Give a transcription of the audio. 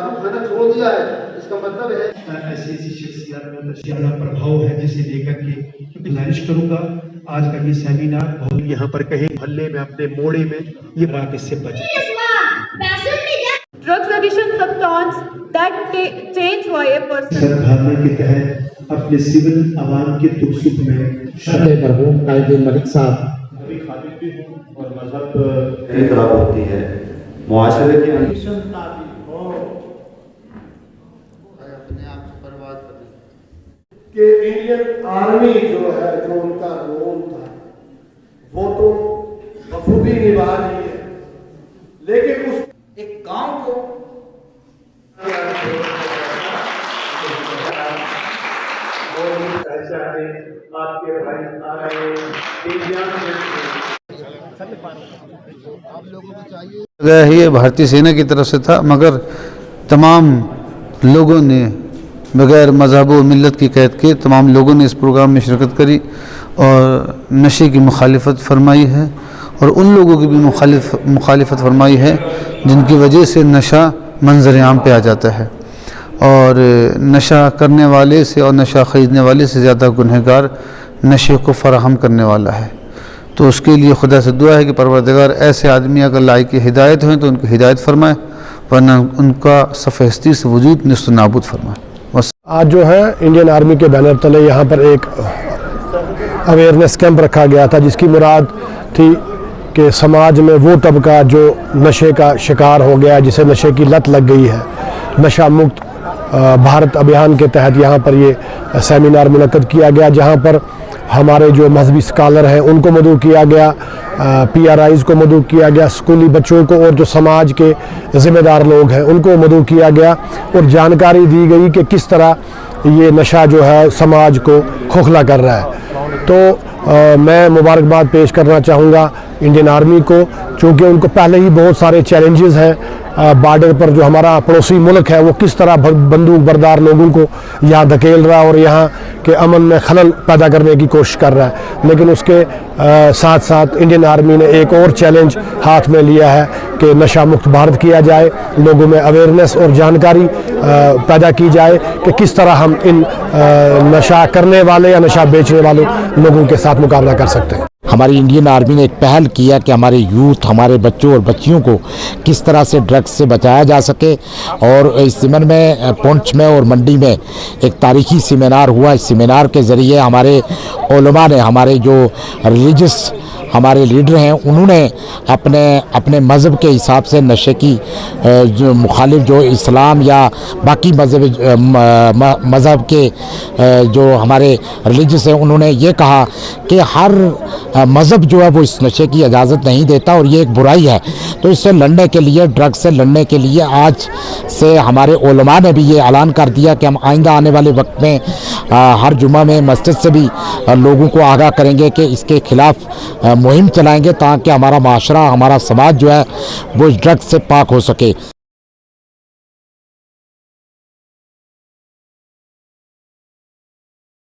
کھانا چھوڑ دیا ہے، اس کا مطلب ہے ایسی شخصیات میں نشیانہ پربھاؤ ہے جسے لے کر کے گزارش کروں گا آج کا یہ سیمینار بہت یہاں پر کہیں محلے میں اپنے موڑے میں یہ بات اس سے بچے. Drugs addiction substance that change why a person. سرکھانا کے تحت اپنے سول عوام کے دکھ سکھ میں مرحوم قائد ملک صاحب ابھی خالد بھی ہوں اور مذہب خراب ہوتی ہے معاشرے کے اندر کہ انڈین آرمی جو ہے جو ان کا رول تھا وہ تو بخوبی نبھا رہی ہے، لیکن اس ایک کام کو یہ بھارتی سینا کی طرف سے تھا، مگر تمام لوگوں نے بغیر مذہب و ملت کی قید کے تمام لوگوں نے اس پروگرام میں شرکت کری اور نشے کی مخالفت فرمائی ہے، اور ان لوگوں کی بھی مخالفت فرمائی ہے جن کی وجہ سے نشہ منظر عام پہ آ جاتا ہے، اور نشہ کرنے والے سے اور نشہ خریدنے والے سے زیادہ گنہگار نشے کو فراہم کرنے والا ہے. تو اس کے لیے خدا سے دعا ہے کہ پروردگار ایسے آدمی اگر لائق ہدایت ہیں تو ان کی ہدایت فرمائے، ورنہ ان کا صف ہستی سے وجود نصف نابود فرمائے. آج جو ہے انڈین آرمی کے بینر تلے یہاں پر ایک اویئرنیس کیمپ رکھا گیا تھا، جس کی مراد تھی کہ سماج میں وہ طبقہ جو نشے کا شکار ہو گیا، جسے نشے کی لت لگ گئی ہے، نشہ مکت بھارت ابھیان کے تحت یہاں پر یہ سیمینار منعقد کیا گیا، جہاں پر ہمارے جو مذہبی سکالر ہیں ان کو مدعو کیا گیا، پی آر آئیز کو مدعو کیا گیا، اسکولی بچوں کو اور جو سماج کے ذمہ دار لوگ ہیں ان کو مدعو کیا گیا، اور جانکاری دی گئی کہ کس طرح یہ نشہ جو ہے سماج کو کھوکھلا کر رہا ہے. تو میں مبارکباد پیش کرنا چاہوں گا انڈین آرمی کو، چونکہ ان کو پہلے ہی بہت سارے چیلنجز ہیں. بارڈر پر جو ہمارا پڑوسی ملک ہے وہ کس طرح بندوق بردار لوگوں کو یہاں دھکیل رہا اور یہاں کے امن میں خلل پیدا کرنے کی کوشش کر رہا ہے، لیکن اس کے ساتھ ساتھ انڈین آرمی نے ایک اور چیلنج ہاتھ میں لیا ہے کہ نشہ مکت بھارت کیا جائے، لوگوں میں اویئرنیس اور جانکاری پیدا کی جائے کہ کس طرح ہم ان نشہ کرنے والے یا نشہ بیچنے والے لوگوں کے ساتھ مقابلہ کر سکتے ہیں. ہماری انڈین آرمی نے ایک پہل کیا کہ ہمارے یوتھ، ہمارے بچوں اور بچیوں کو کس طرح سے ڈرگس سے بچایا جا سکے، اور اس ضمن میں پونچھ میں اور منڈی میں ایک تاریخی سیمینار ہوا. اس سیمینار کے ذریعے ہمارے علماء نے، ہمارے جو ریلیجس ہمارے لیڈر ہیں، انہوں نے اپنے مذہب کے حساب سے نشے کی جو مخالف جو اسلام یا باقی مذہب کے جو ہمارے ریلیجس ہیں، انہوں نے یہ کہا کہ ہر مذہب جو ہے وہ اس نشے کی اجازت نہیں دیتا اور یہ ایک برائی ہے. تو اس سے لڑنے کے لیے، ڈرگ سے لڑنے کے لیے آج سے ہمارے علماء نے بھی یہ اعلان کر دیا کہ ہم آئندہ آنے والے وقت میں ہر جمعہ میں مسجد سے بھی لوگوں کو آگاہ کریں گے کہ اس کے خلاف مہم چلائیں گے، تاکہ ہمارا معاشرہ، ہمارا سماج جو ہے وہ اس ڈرگ سے پاک ہو سکے.